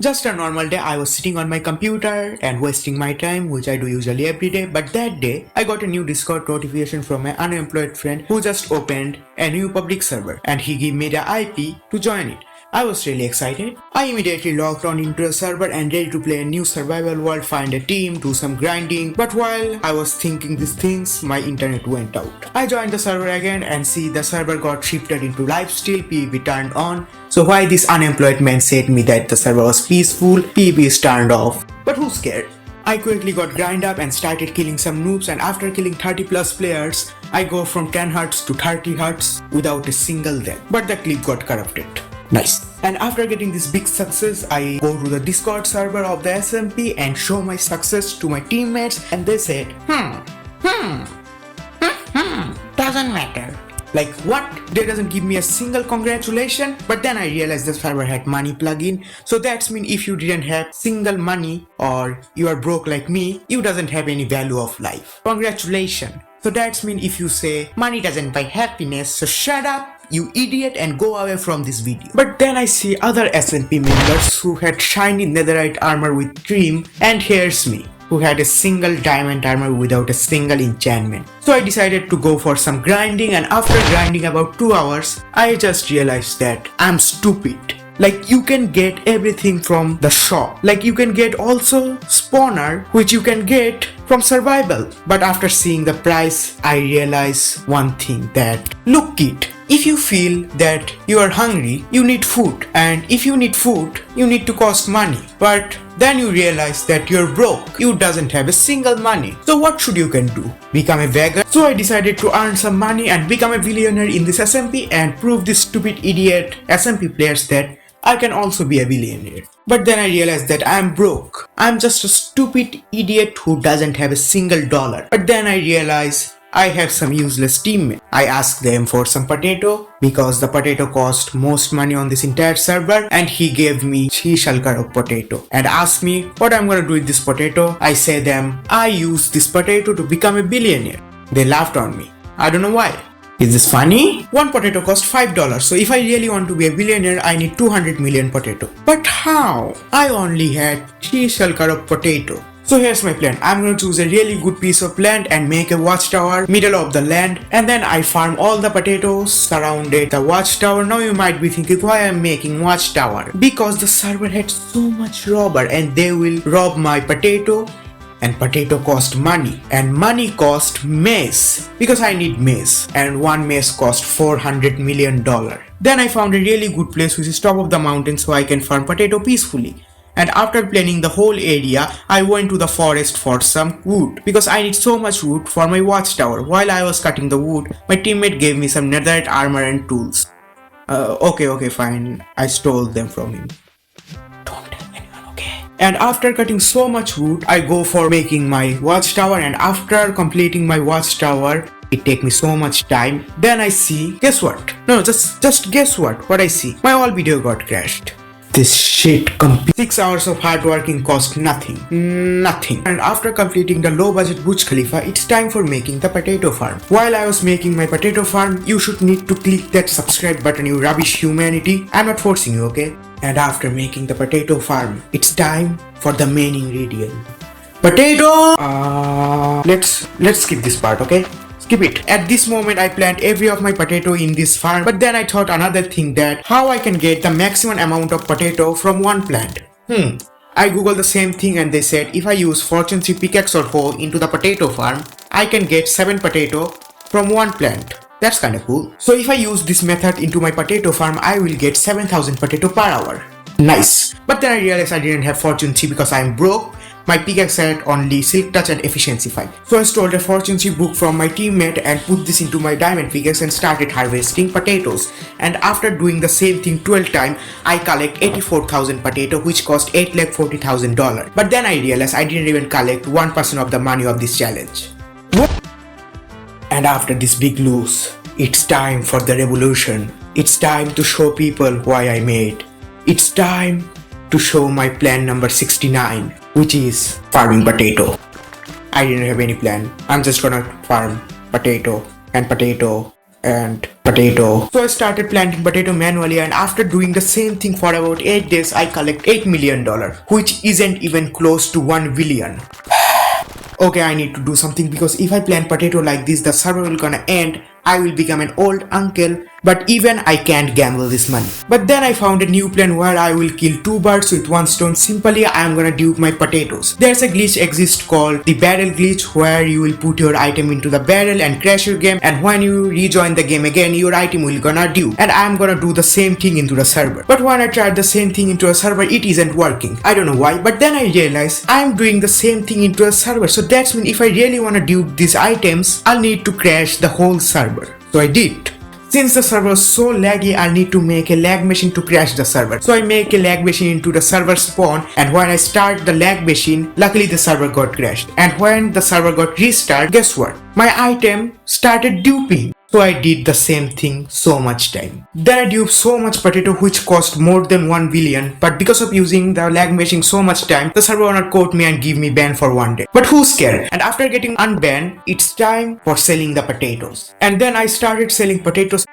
Just a normal day, I was sitting on my computer and wasting my time, which I do usually every day, but that day, I got a new Discord notification from my unemployed friend who just opened a new public server and he gave me the IP to join it. I was really excited. I immediately logged on into a server and ready to play a new survival world, find a team, do some grinding. But while I was thinking these things, my internet went out. I joined the server again and see the server got shifted into LifeSteal, PvP turned on. So why this unemployed man said me that the server was peaceful, PvP is turned off. But who's scared? I quickly got grind up and started killing some noobs, and after killing 30 plus players, I go from 10 hearts to 30 hearts without a single death. But the clip got corrupted. Nice. And after getting this big success, I go to the Discord server of the SMP and show my success to my teammates, and they said, doesn't matter. Like what? They doesn't give me a single congratulation. But then I realized the server had money plugin. So that's mean if you didn't have single money or you are broke like me, you doesn't have any value of life. Congratulations. So that's mean if you say money doesn't buy happiness, so shut up, you idiot, and go away from this video. But then I see other SMP members who had shiny netherite armor with Dream, and here's me, who had a single diamond armor without a single enchantment. So I decided to go for some grinding, and after grinding about 2 hours, I just realized that I'm stupid. Like you can get everything from the shop. Like you can get also spawner, which you can get from survival. But after seeing the price, I realize one thing, that look kid, if you feel that you are hungry, you need food, and if you need food, you need to cost money. But then you realize that you're broke, you doesn't have a single money. So what should you can do? Become a beggar? So I decided to earn some money and become a billionaire in this SMP and prove these stupid idiot SMP players that I can also be a billionaire. But then I realized that I'm broke. I'm just a stupid idiot who doesn't have a single dollar. But then I realized I have some useless teammates. I asked them for some potato because the potato cost most money on this entire server, and he gave me 3 shulker of potato and asked me what I'm gonna do with this potato. I say them, I use this potato to become a billionaire. They laughed on me. I don't know why. Is this funny? One potato cost $5, so if I really want to be a billionaire, I need 200 million potato. But how? I only had 3 shulker of potato. So here's my plan. I'm gonna choose a really good piece of land and make a watchtower middle of the land, and then I farm all the potatoes surrounded the watchtower. Now you might be thinking why I'm making watchtower. Because the server had so much robber and they will rob my potato, and potato cost money, and money cost maize because I need maize, and one maize cost $400 million. Then I found a really good place which is top of the mountain so I can farm potato peacefully. And after planning the whole area, I went to the forest for some wood because I need so much wood for my watchtower. While I was cutting the wood, my teammate gave me some netherite armor and tools. Okay, fine. I stole them from him. Don't tell anyone, okay? And after cutting so much wood, I go for making my watchtower, and after completing my watchtower, it take me so much time. Then I see, guess what? No, just guess what I see. My whole video got crashed. This shit 6 hours of hard working cost nothing. And after completing the low budget Burj Khalifa, it's time for making the potato farm. While I was making my potato farm, you should need to click that subscribe button, you rubbish humanity. I'm not forcing you, okay? And after making the potato farm, it's time for the main ingredient. Potato! Let's skip this part, okay? Skip it. At this moment I plant every of my potato in this farm, but then I thought another thing, that how I can get the maximum amount of potato from one plant. I googled the same thing and they said if I use fortune 3 pickaxe or hoe into the potato farm, I can get 7 potato from one plant. That's kinda cool. So if I use this method into my potato farm, I will get 7,000 potato per hour. Nice. But then I realized I didn't have fortune 3 because I'm broke. My pickaxe had only silk touch and efficiency 5. So I stole a fortune 3 book from my teammate and put this into my diamond pickaxe and started harvesting potatoes. And after doing the same thing 12 times, I collect 84,000 potato, which cost $840,000. But then I realized I didn't even collect 1% of the money of this challenge. And after this big lose, it's time for the revolution. It's time to show people why I made. It's time to show my plan number 69, which is farming potato. I didn't have any plan. I'm just gonna farm potato and potato and potato. potato. So I started planting potato manually, and after doing the same thing for about 8 days, I collect $8 million, which isn't even close to 1 billion. Okay, I need to do something, because if I plant potato like this, the server will gonna end. I will become an old uncle, but even I can't gamble this money. But then I found a new plan where I will kill 2 birds with 1 stone. Simply, I am gonna dupe my potatoes. There's a glitch exists called the barrel glitch, where you will put your item into the barrel and crash your game, and when you rejoin the game again, your item will gonna dupe. And I am gonna do the same thing into the server. But when I tried the same thing into a server, it isn't working. I don't know why, but then I realized I am doing the same thing into a server. So that's mean if I really wanna dupe these items, I'll need to crash the whole server. So I did. Since the server was so laggy, I need to make a lag machine to crash the server. So I make a lag machine into the server spawn, and when I start the lag machine, luckily the server got crashed. And when the server got restarted, guess what? My item started duping. So I did the same thing so much time. Then I duped so much potato which cost more than 1 billion, but because of using the lag machine so much time, the server owner caught me and give me ban for 1 day. But who's scared? And after getting unbanned, it's time for selling the potatoes. And then I started selling potatoes.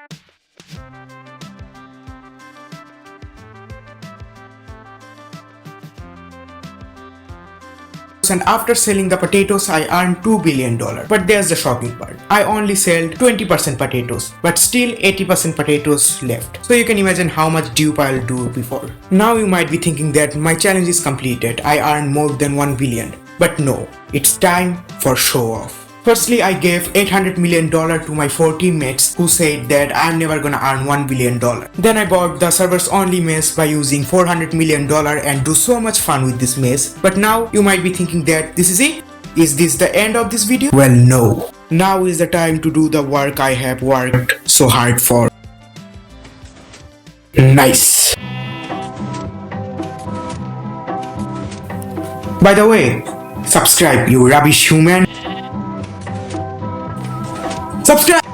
And after selling the potatoes, I earned $2 billion. But there's the shocking part. I only sold 20% potatoes, but still 80% potatoes left. So you can imagine how much dupe I'll do before. Now you might be thinking that my challenge is completed. I earned more than 1 billion. But no, it's time for show off. Firstly, I gave $800 million to my 4 teammates who said that I'm never gonna earn $1 billion. Then I bought the server's only maze by using $400 million and do so much fun with this maze. But now you might be thinking that this is it? Is this the end of this video? Well, no. Now is the time to do the work I have worked so hard for. Nice. By the way, subscribe, you rubbish human. Subscribe!